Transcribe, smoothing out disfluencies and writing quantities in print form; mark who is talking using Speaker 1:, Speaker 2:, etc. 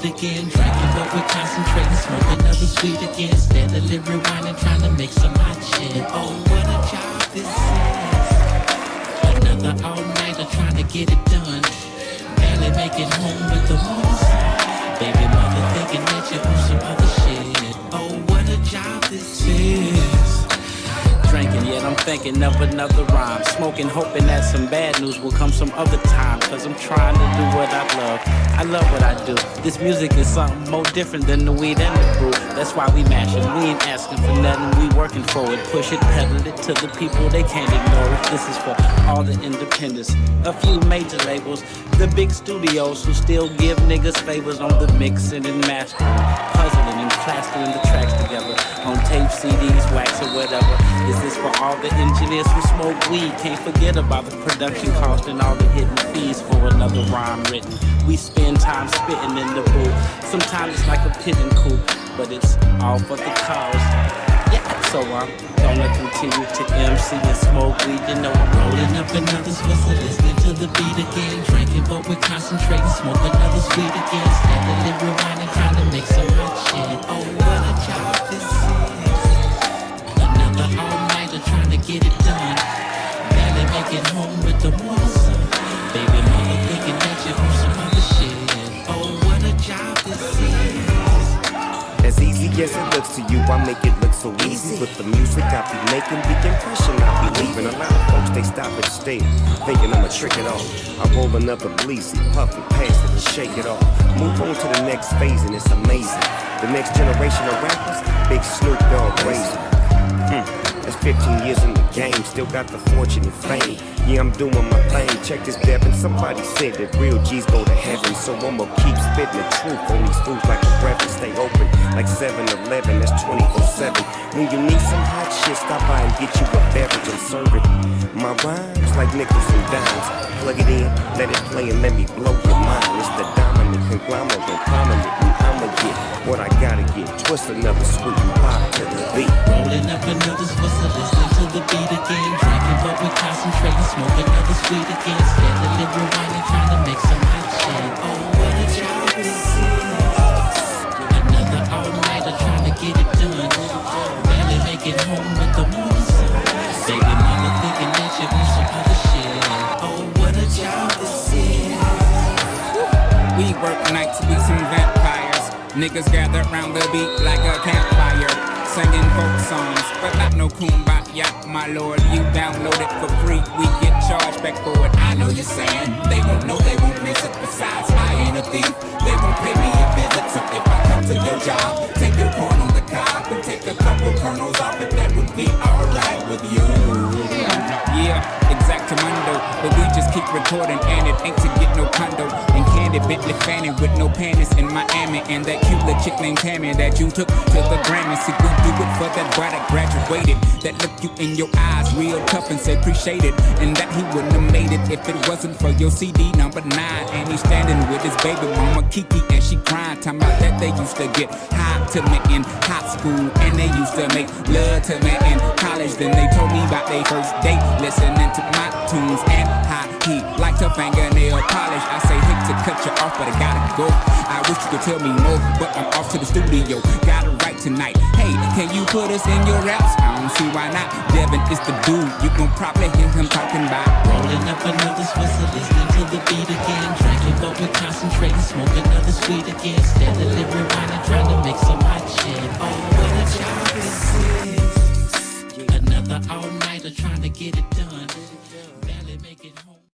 Speaker 1: beat again. Drinking, but we're concentrating, smoke another sweet again. Steadily rewinding, trying to make some hot shit. Oh, what a job this is. Another all-nighter trying to get it done. Barely make it home with the morning sun. Baby mother thinking that you do some other shit. Oh, what a job this is.
Speaker 2: Drinking, yet I'm thinking of another rhyme. Smoking, hoping that some bad news will come some other time. Cause I'm trying to do what I love. I love what I do. This music is something more different than the weed and the brew. That's why we mashing. We ain't asking for nothing, we working for it. Push it, pedal it to the people, they can't ignore it. This is for all the independents. A few major labels, the big studios who still give niggas favors on the mixing and mastering, puzzling and plastering the tracks together on tape, CDs, wax or whatever. This is for all the engineers who smoke weed. Can't forget about the production cost and all the hidden fees for another rhyme written. We spend time spitting in the booth. Sometimes it's like a pigeon coop, but it's all for the cause. Yeah, so I'm gonna continue to MC and smoke weed, you know.
Speaker 1: Rolling up another whistle, listening to the beat again. Drinking, but we're concentrating, smoke another sweet again. Steadily rewinding, trying to make some hot shit. Oh, what a job this is. Another all-nighter trying to get it done. Barely make it home with the morning sun. Baby mama thinking that you do some other shit. Oh, what a job this is.
Speaker 3: As easy as it looks to you, I make it look so easy. With the music I be making, the impression I be leaving. A lot of folks, they stop and stare, thinking I'ma trick it off. I roll another bleezy, puff it, pass it, and shake it off. Move on to the next phase, and it's amazing. The next generation of rappers, Big Snoop Dogg raising. That's 15 years in the game, still got the fortune and fame. Yeah, I'm doing my thing, check this Devin. Somebody said that real G's go to heaven, so I'ma keep spitting the truth on these fools like a breath and stay open like 7-Eleven, that's 24/7. When you need some hot shit, stop by and get you a beverage and serve it. My rhymes like nickels and dimes. Plug it in, let it play and let me blow your mind. It's the dominant conglomerate, prominent, and I'ma get what I gotta get. Twist another sweet and pop to the beat.
Speaker 1: Rolling up another whistle, listening to the beat again. Drinking, but we're concentrating, smoke another sweet again. Steadily rewinding, trying to make some hot shit. Oh, what a job this is. Another all-nighter trying to get it done. Barely make it home with the morning sun. Baby mama thinking that you do some other shit. Oh, what a job this is.
Speaker 4: We work nights, we some vampires. Niggas gather round the beat like a campfire, singing folk songs, but not no kumbaya, my lord. You download it for free, we get charged back for it. I know you're saying they won't know, they won't miss it. Besides, I ain't a thief, they won't pay me a visit. So if I come to your job, take your corn on the cob and take a couple kernels off it, that would be alright with you. Yeah, exactamundo, but we just keep recording and it ain't to get no condo. And Candy Bentley Fanning with no panties in Miami, and that cute little chick named Tammy that you took to the Grammy. See, we do it for that boy that graduated, that looked you in your eyes real tough and said appreciate it, and that he wouldn't have made it if it wasn't for your CD number 9. And he's standing with his baby mama Kiki, and she crying, talking about that they used to get high to me in high school, and they used to make love to me in college. Then they told me about their first date, listening to my tunes and how he liked her fingernail polish. I say hate to cut you off, but I gotta go. I wish you could tell me more, but I'm off to the studio. Gotta write tonight. Hey, can you put us in your raps? I don't see why not. Devin is the dude, you gon' probably hear him talking about.
Speaker 1: Rolling up another whistle, listening to the beat again. Drinking, but we're concentrating, smoke another sweet again. Steadily rewinding, trying to make some hot shit. Oh, what a job this is. Another all-nighter trying to get it done.